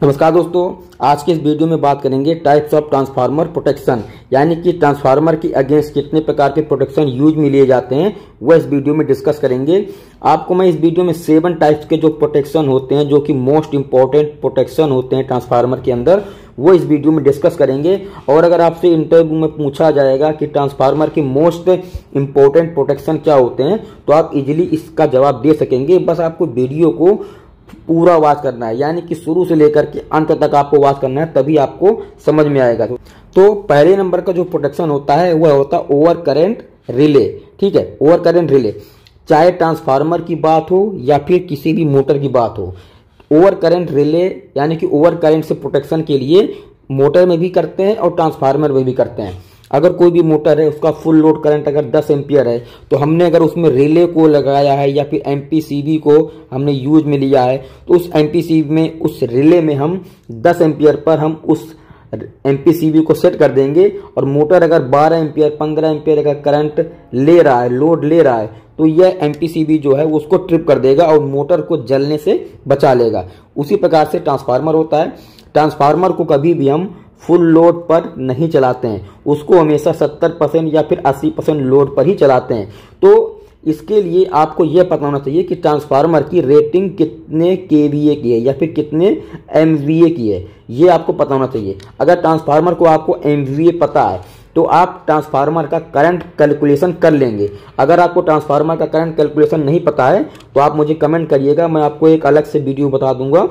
नमस्कार दोस्तों, आज के इस वीडियो में बात करेंगे टाइप्स ऑफ ट्रांसफार्मर प्रोटेक्शन, यानी कि ट्रांसफार्मर की अगेंस्ट कितने प्रकार के प्रोटेक्शन यूज में लिए जाते हैं वह इस वीडियो में डिस्कस करेंगे। आपको मैं इस वीडियो में 7 टाइप्स के जो प्रोटेक्शन होते हैं, जो कि मोस्ट इंपॉर्टेंट प्रोटेक्शन होते हैं ट्रांसफार्मर के अंदर, वो इस वीडियो में डिस्कस करेंगे। और अगर आपसे इंटरव्यू में पूछा जाएगा कि ट्रांसफार्मर के मोस्ट इंपॉर्टेंट प्रोटेक्शन क्या होते हैं, तो आप इजीली इसका जवाब दे सकेंगे। बस आपको वीडियो को पूरा वॉच करना है, यानी कि शुरू से लेकर के अंत तक आपको वॉच करना है, तभी आपको समझ में आएगा। तो पहले नंबर का जो प्रोटेक्शन होता है वह होता है ओवर करंट रिले। ठीक है, ओवर करंट रिले, चाहे ट्रांसफार्मर की बात हो या फिर किसी भी मोटर की बात हो, ओवर करंट रिले यानी कि ओवर करंट से प्रोटेक्शन के लिए मोटर में भी करते हैं और ट्रांसफार्मर में भी करते हैं। अगर कोई भी मोटर है, उसका फुल लोड करंट अगर 10 एम्पियर है, तो हमने अगर उसमें रिले को लगाया है या फिर एमपीसीबी को हमने यूज में लिया है, तो उस एमपीसीबी में, उस रिले में हम 10 एम्पियर पर हम उस एमपीसीबी को सेट कर देंगे। और मोटर अगर 12 एम्पियर 15 एम्पियर अगर करंट ले रहा है, लोड ले रहा है, तो यह एमपीसीबी जो है उसको ट्रिप कर देगा और मोटर को जलने से बचा लेगा। उसी प्रकार से ट्रांसफार्मर होता है। ट्रांसफार्मर को कभी भी हम फुल लोड पर नहीं चलाते हैं, उसको हमेशा 70% या फिर 80% लोड पर ही चलाते हैं। तो इसके लिए आपको यह पता होना चाहिए कि ट्रांसफार्मर की रेटिंग कितने केवीए की है या फिर कितने एमवीए की है, ये आपको पता होना चाहिए। अगर ट्रांसफार्मर को आपको एमवीए पता है तो आप ट्रांसफार्मर का करंट कैलकुलेशन कर लेंगे। अगर आपको ट्रांसफार्मर का करंट कैलकुलेशन नहीं पता है तो आप मुझे कमेंट करिएगा, मैं आपको एक अलग से वीडियो बता दूंगा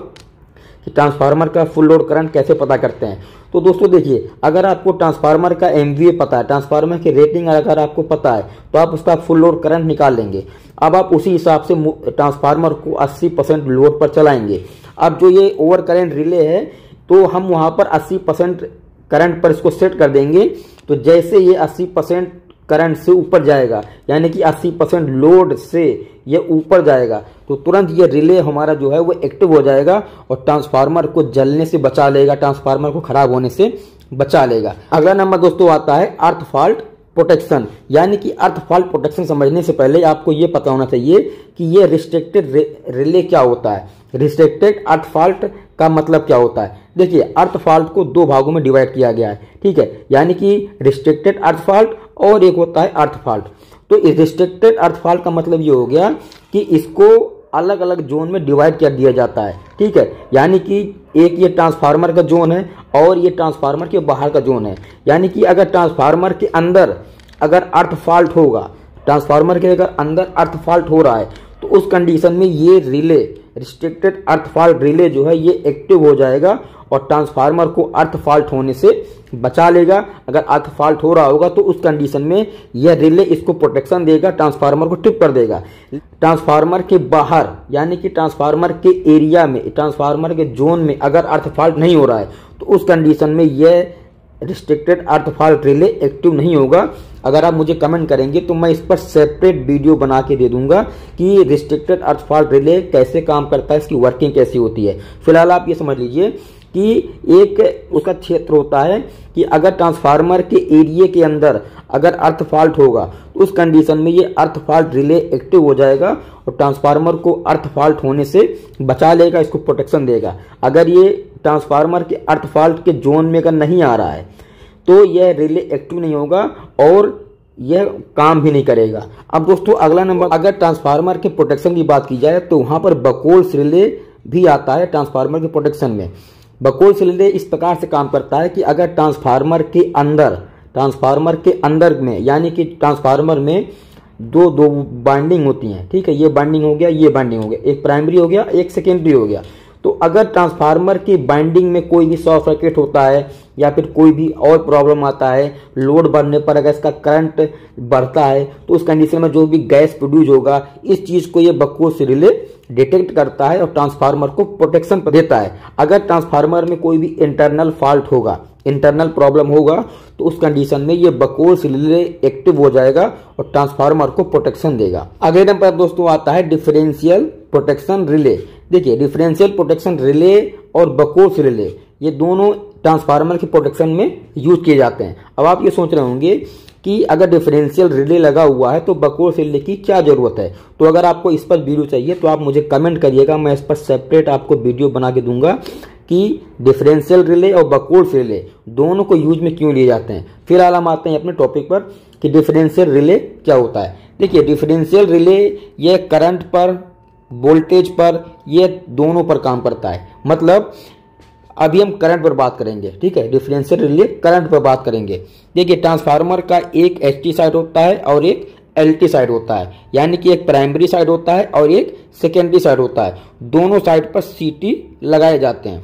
कि ट्रांसफार्मर का फुल लोड करंट कैसे पता करते हैं। तो दोस्तों देखिए, अगर आपको ट्रांसफार्मर का एमवीए पता है, ट्रांसफार्मर की रेटिंग अगर आपको पता है, तो आप उसका फुल लोड करंट निकाल लेंगे। अब आप उसी हिसाब से ट्रांसफार्मर को 80% लोड पर चलाएंगे। अब जो ये ओवर करंट रिले है, तो हम वहां पर 80% करंट पर इसको सेट कर देंगे। तो जैसे ये 80% करंट से ऊपर जाएगा, यानी कि 80% लोड से ये ऊपर जाएगा, तो तुरंत ये रिले हमारा जो है वो एक्टिव हो जाएगा और ट्रांसफार्मर को जलने से बचा लेगा, ट्रांसफार्मर को खराब होने से बचा लेगा। अगला नंबर दोस्तों आता है अर्थ फॉल्ट प्रोटेक्शन, यानी कि अर्थ फॉल्ट प्रोटेक्शन समझने से पहले आपको ये पता होना चाहिए कि ये रिस्ट्रिक्टेड रिले क्या होता है। रिस्ट्रिक्टेड अर्थ फॉल्ट का मतलब क्या होता है? देखिए, अर्थ फॉल्ट को 2 भागों में डिवाइड किया गया है। ठीक है, यानी कि रिस्ट्रिक्टेड अर्थ फॉल्ट और एक होता है अर्थ फॉल्ट। तो इस रिस्ट्रिक्टेड अर्थ फॉल्ट का मतलब ये हो गया कि इसको अलग अलग जोन में डिवाइड कर दिया जाता है। ठीक है, यानी कि एक ये ट्रांसफार्मर का जोन है और ये ट्रांसफार्मर के बाहर का जोन है। यानी कि अगर ट्रांसफार्मर के अंदर अगर अर्थ फॉल्ट होगा, ट्रांसफार्मर के अगर अंदर अर्थ फॉल्ट हो रहा है, तो उस कंडीशन में ये रिले, रिस्ट्रिक्टेड अर्थ फॉल्ट रिले जो है ये एक्टिव हो जाएगा और ट्रांसफार्मर को अर्थ फॉल्ट होने से बचा लेगा। अगर अर्थ फॉल्ट हो रहा होगा तो उस कंडीशन में यह रिले इसको प्रोटेक्शन देगा, ट्रांसफार्मर को ट्रिप कर देगा। ट्रांसफार्मर के बाहर, यानी कि ट्रांसफार्मर के एरिया में, ट्रांसफार्मर के जोन में अगर अर्थ फॉल्ट नहीं हो रहा है, तो उस कंडीशन में यह रिस्ट्रिक्टेड अर्थ फॉल्ट रिले एक्टिव नहीं होगा। अगर आप मुझे कमेंट करेंगे तो मैं इस पर सेपरेट वीडियो बना के दे दूंगा कि रिस्ट्रिक्टेड अर्थ फॉल्ट रिले कैसे काम करता है, इसकी वर्किंग कैसी होती है। फिलहाल आप ये समझ लीजिए कि एक उसका क्षेत्र होता है कि अगर ट्रांसफार्मर के एरिया के अंदर अगर अर्थ फॉल्ट होगा, तो उस कंडीशन में ये अर्थ फॉल्ट रिले एक्टिव हो जाएगा और ट्रांसफार्मर को अर्थ फॉल्ट होने से बचा लेगा, इसको प्रोटेक्शन देगा। अगर ये ट्रांसफार्मर के अर्थ फॉल्ट के जोन में अगर नहीं आ रहा है, तो यह रिले एक्टिव नहीं होगा और यह काम भी नहीं करेगा। अब दोस्तों अगला नंबर, अगर ट्रांसफार्मर के प्रोटेक्शन की बात की जाए तो वहां पर बकोल्स रिले भी आता है ट्रांसफार्मर के प्रोटेक्शन में। बकोल्स रिले इस प्रकार से काम करता है कि अगर ट्रांसफार्मर के अंदर में, यानी कि ट्रांसफार्मर में दो बाइंडिंग होती हैं। ठीक है, ये बाइंडिंग हो गया, ये बाइंडिंग हो गया, एक प्राइमरी हो गया, एक सेकेंडरी हो गया। तो अगर ट्रांसफार्मर की बाइंडिंग में कोई भी शॉर्ट सर्किट होता है या फिर कोई भी और प्रॉब्लम आता है, लोड बढ़ने पर अगर इसका करंट बढ़ता है, तो उस कंडीशन में जो भी गैस प्रोड्यूस होगा, इस चीज को ये बकोल्स रिले डिटेक्ट करता है और ट्रांसफार्मर को प्रोटेक्शन देता है। अगर ट्रांसफार्मर में कोई भी इंटरनल फॉल्ट होगा, इंटरनल प्रॉब्लम होगा, तो उस कंडीशन में ये बकोल्स रिले एक्टिव हो जाएगा और ट्रांसफार्मर को प्रोटेक्शन देगा। अगले नंबर पर दोस्तों आता है डिफरेंशियल प्रोटेक्शन रिले। देखिए, डिफरेंशियल प्रोटेक्शन रिले और बकोल्स रिले ये दोनों ट्रांसफार्मर के प्रोटेक्शन में यूज किए जाते हैं। अब आप ये सोच रहे होंगे कि अगर डिफरेंशियल रिले लगा हुआ है तो बकोल्स रिले की क्या जरूरत है। तो अगर आपको इस पर वीडियो चाहिए तो आप मुझे कमेंट करिएगा, मैं इस पर सेपरेट आपको वीडियो बना के दूंगा। कि डिफरेंशियल रिले और बकवर्ड रिले दोनों को यूज में क्यों लिए जाते हैं। फिलहाल हम आते हैं अपने टॉपिक पर कि डिफरेंशियल रिले क्या होता है। देखिए, डिफरेंशियल रिले ये करंट पर, वोल्टेज पर, ये दोनों पर काम करता है। मतलब अभी हम करंट पर बात करेंगे, ठीक है। डिफरेंशियल रिले करंट पर बात करेंगे। देखिए, ट्रांसफार्मर का एक एचटी साइड होता है और एक एलटी साइड होता है, यानी कि एक प्राइमरी साइड होता है और एक सेकेंडरी साइड होता है। दोनों साइड पर सीटी लगाए जाते हैं,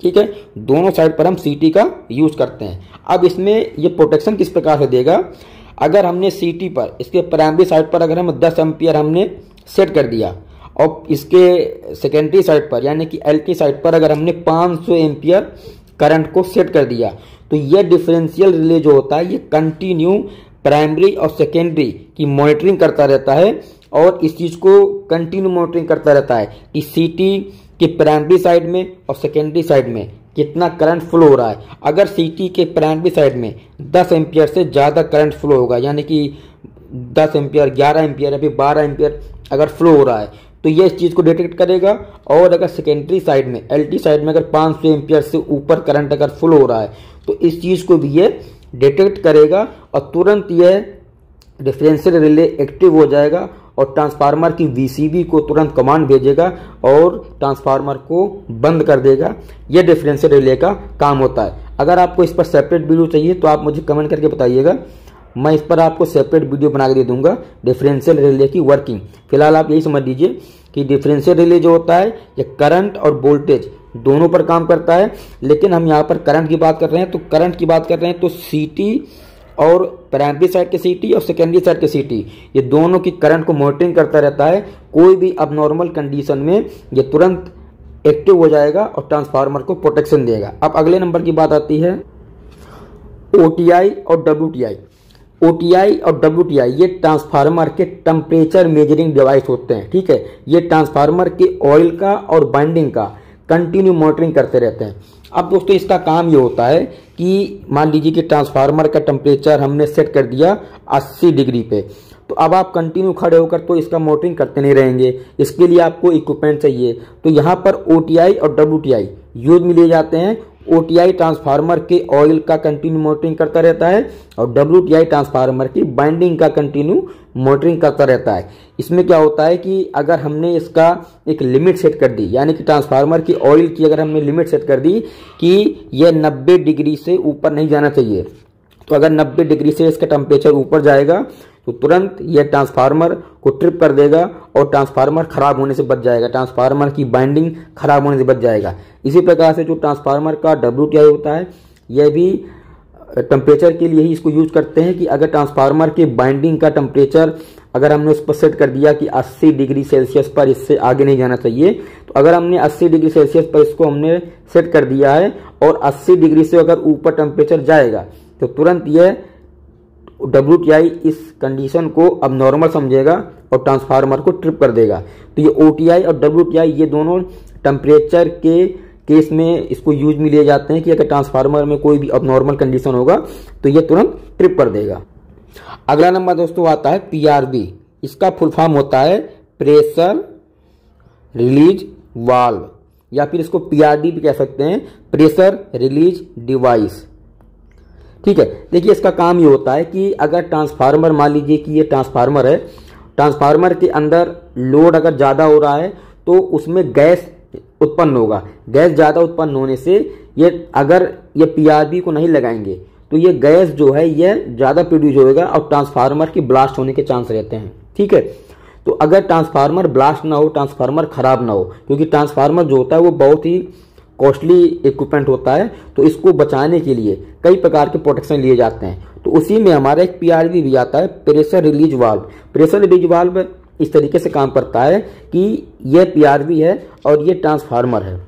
ठीक है। दोनों साइड पर हम सीटी का यूज करते हैं। अब इसमें ये प्रोटेक्शन किस प्रकार से देगा, अगर हमने सीटी पर, इसके प्राइमरी साइड पर अगर हम 10 एम्पियर हमने सेट कर दिया और इसके सेकेंडरी साइड पर यानी कि एलटी साइड पर अगर हमने 500 एम्पियर करंट को सेट कर दिया, तो यह डिफरेंशियल रिले जो होता है ये कंटिन्यू प्राइमरी और सेकेंडरी की मॉनिटरिंग करता रहता है और इस चीज को कंटिन्यू मॉनिटरिंग करता रहता है कि सीटी के प्राइमरी साइड में और सेकेंडरी साइड में कितना करंट फ्लो हो रहा है। अगर सीटी के प्राइमरी साइड में 10 एम्पियर से ज़्यादा करंट फ्लो होगा, यानी कि 10 एम्पियर, 11 एम्पियर या फिर 12 एम्पियर अगर फ्लो हो रहा है, तो ये इस चीज़ को डिटेक्ट करेगा। और अगर सेकेंडरी साइड में, एलटी साइड में अगर 500 एम्पियर से ऊपर करंट अगर फ्लो हो रहा है, तो इस चीज़ को भी ये डिटेक्ट करेगा और तुरंत यह डिफरेंशियल रिले एक्टिव हो जाएगा और ट्रांसफार्मर की वीसीबी को तुरंत कमांड भेजेगा और ट्रांसफार्मर को बंद कर देगा। यह डिफरेंशियल रिले का काम होता है। अगर आपको इस पर सेपरेट वीडियो चाहिए तो आप मुझे कमेंट करके बताइएगा, मैं इस पर आपको सेपरेट वीडियो बना के दे दूंगा डिफरेंशियल रिले की वर्किंग। फिलहाल आप यही समझ लीजिए कि डिफरेंशियल रिले जो होता है ये करंट और वोल्टेज दोनों पर काम करता है। लेकिन हम यहाँ पर करंट की बात कर रहे हैं, तो करंट की बात कर रहे हैं तो सीटी और प्राइमरी साइड के सीटी और सेकेंडरी साइड के सीटी ये दोनों की करंट को मॉनिटरिंग करता रहता है। कोई भी अबनॉर्मल कंडीशन में ये तुरंत एक्टिव हो जाएगा और ट्रांसफार्मर को प्रोटेक्शन देगा। अब अगले नंबर की बात आती है ओटीआई और डब्ल्यूटीआई। ओटीआई और डब्ल्यूटीआई ये ट्रांसफार्मर के टेम्परेचर मेजरिंग डिवाइस होते हैं, ठीक है। ये ट्रांसफार्मर के ऑयल का और बाइंडिंग का कंटिन्यू मॉनिटरिंग करते रहते हैं। अब दोस्तों इसका काम ये होता है कि मान लीजिए कि ट्रांसफार्मर का टेम्परेचर हमने सेट कर दिया 80 डिग्री पे, तो अब आप कंटिन्यू खड़े होकर तो इसका मॉनिटरिंग करते नहीं रहेंगे, इसके लिए आपको इक्विपमेंट चाहिए। तो यहाँ पर ओटीआई और डब्ल्यूटीआई यूज में लिए जाते हैं। ओटीआई ट्रांसफार्मर के ऑयल का कंटिन्यू मॉनिटरिंग करता रहता है और डब्ल्यूटीआई ट्रांसफार्मर की बाइंडिंग का कंटिन्यू मॉनिटरिंग करता रहता है। इसमें क्या होता है कि अगर हमने इसका एक लिमिट सेट कर दी, यानी कि ट्रांसफार्मर की ऑयल की अगर हमने लिमिट सेट कर दी कि यह 90 डिग्री से ऊपर नहीं जाना चाहिए, तो अगर 90 डिग्री से इसका टेम्परेचर ऊपर जाएगा तो तुरंत यह ट्रांसफार्मर को ट्रिप कर देगा और ट्रांसफार्मर खराब होने से बच जाएगा, ट्रांसफार्मर की बाइंडिंग खराब होने से बच जाएगा। इसी प्रकार से जो ट्रांसफार्मर का डब्ल्यूटीआई होता है यह भी टेम्परेचर के लिए ही इसको यूज करते हैं कि अगर ट्रांसफार्मर के बाइंडिंग का टेम्परेचर अगर हमने उस पर सेट कर दिया कि 80 डिग्री सेल्सियस पर इससे आगे नहीं जाना चाहिए, तो अगर हमने 80 डिग्री सेल्सियस पर इसको हमने सेट कर दिया है और 80 डिग्री से अगर ऊपर टेम्परेचर जाएगा तो तुरंत यह डब्ल्यूटीआई इस कंडीशन को अब नॉर्मल समझेगा और ट्रांसफार्मर को ट्रिप कर देगा। तो ये ओटीआई और डब्ल्यूटीआई ये दोनों टेम्परेचर के केस में इसको यूज में लिए जाते हैं कि अगर ट्रांसफार्मर में कोई भी अबनॉर्मल कंडीशन होगा तो ये तुरंत ट्रिप कर देगा। अगला नंबर दोस्तों आता है पीआरवी। इसका फुल फॉर्म होता है प्रेशर रिलीज वाल्व, या फिर इसको पीआरडी भी कह सकते हैं, प्रेशर रिलीज डिवाइस, ठीक है। देखिए इसका काम ये होता है कि अगर ट्रांसफार्मर, मान लीजिए कि ये ट्रांसफार्मर है, ट्रांसफार्मर के अंदर लोड अगर ज़्यादा हो रहा है तो उसमें गैस उत्पन्न होगा। गैस ज़्यादा उत्पन्न होने से ये अगर ये पीआरवी को नहीं लगाएंगे तो ये गैस जो है ये ज़्यादा प्रोड्यूस होगा और ट्रांसफार्मर की ब्लास्ट होने के चांस रहते हैं, ठीक है। तो अगर ट्रांसफार्मर ब्लास्ट ना हो, ट्रांसफार्मर खराब ना हो, क्योंकि ट्रांसफार्मर जो होता है वो बहुत ही कॉस्टली इक्विपमेंट होता है, तो इसको बचाने के लिए कई प्रकार के प्रोटेक्शन लिए जाते हैं। तो उसी में हमारा एक पीआरवी भी आता है, pressure release valve. Pressure release valve इस तरीके से काम करता है कि यह पीआरवी है और ये ट्रांसफार्मर है।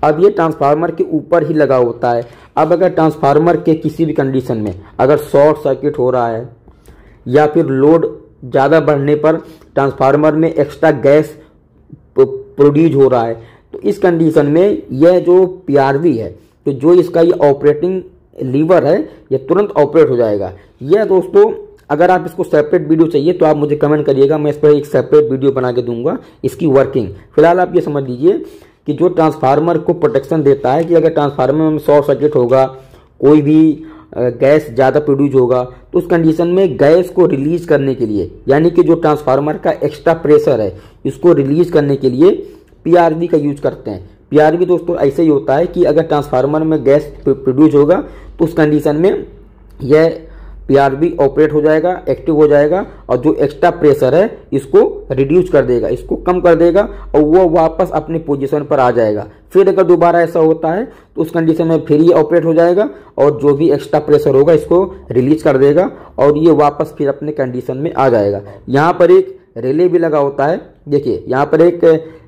अब ये ट्रांसफार्मर के ऊपर ही लगा होता है। अब अगर ट्रांसफार्मर के किसी भी कंडीशन में अगर शॉर्ट सर्किट हो रहा है या फिर लोड ज़्यादा बढ़ने पर ट्रांसफार्मर में एक्स्ट्रा गैस प्रोड्यूस हो रहा है, तो इस कंडीशन में यह जो पीआरवी है, तो जो इसका ये ऑपरेटिंग लीवर है, ये तुरंत ऑपरेट हो जाएगा। यह दोस्तों अगर आप इसको सेपरेट वीडियो चाहिए तो आप मुझे कमेंट करिएगा, मैं इस पर एक सेपरेट वीडियो बना के दूंगा इसकी वर्किंग। फिलहाल आप ये समझ लीजिए कि जो ट्रांसफार्मर को प्रोटेक्शन देता है कि अगर ट्रांसफार्मर में शॉर्ट सर्किट होगा, कोई भी गैस ज़्यादा प्रोड्यूस होगा, तो उस कंडीशन में गैस को रिलीज करने के लिए, यानी कि जो ट्रांसफार्मर का एक्स्ट्रा प्रेशर है इसको रिलीज करने के लिए पीआरवी का यूज करते हैं। पीआरवी दोस्तों ऐसे ही होता है कि अगर ट्रांसफार्मर में गैस प्रोड्यूस होगा तो उस कंडीशन में यह पीआरवी ऑपरेट हो जाएगा, एक्टिव हो जाएगा और जो एक्स्ट्रा प्रेशर है इसको रिड्यूस कर देगा, इसको कम कर देगा और वो वापस अपने पोजीशन पर आ जाएगा। फिर अगर दोबारा ऐसा होता है तो उस कंडीशन में फिर ये ऑपरेट हो जाएगा और जो भी एक्स्ट्रा प्रेशर होगा इसको रिलीज कर देगा और ये वापस फिर अपने कंडीशन में आ जाएगा। यहाँ पर एक रिले भी लगा होता है, देखिए यहाँ पर एक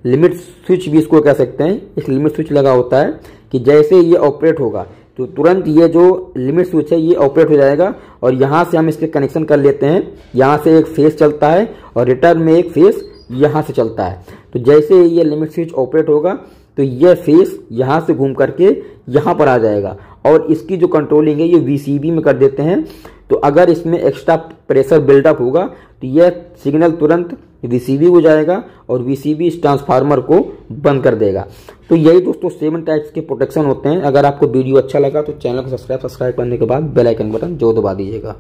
लिमिट स्विच भी इसको कह सकते हैं, एक लिमिट स्विच लगा होता है कि जैसे ये ऑपरेट होगा तो तुरंत ये जो लिमिट स्विच है ये ऑपरेट हो जाएगा और यहाँ से हम इसके कनेक्शन कर लेते हैं। यहाँ से एक फेस चलता है और रिटर्न में एक फेस यहाँ से चलता है। तो जैसे ये लिमिट स्विच ऑपरेट होगा तो ये फेस यहाँ से घूम करके यहाँ पर आ जाएगा और इसकी जो कंट्रोलिंग है ये वीसीबी में कर देते हैं। तो अगर इसमें एक्स्ट्रा प्रेशर बिल्डअप होगा तो यह सिग्नल तुरंत वीसीबी हो जाएगा और वीसीबी इस ट्रांसफार्मर को बंद कर देगा। तो यही दोस्तों 7 टाइप्स के प्रोटेक्शन होते हैं। अगर आपको वीडियो अच्छा लगा तो चैनल को सब्सक्राइब करने के बाद बेल आइकन बटन जो दबा दीजिएगा।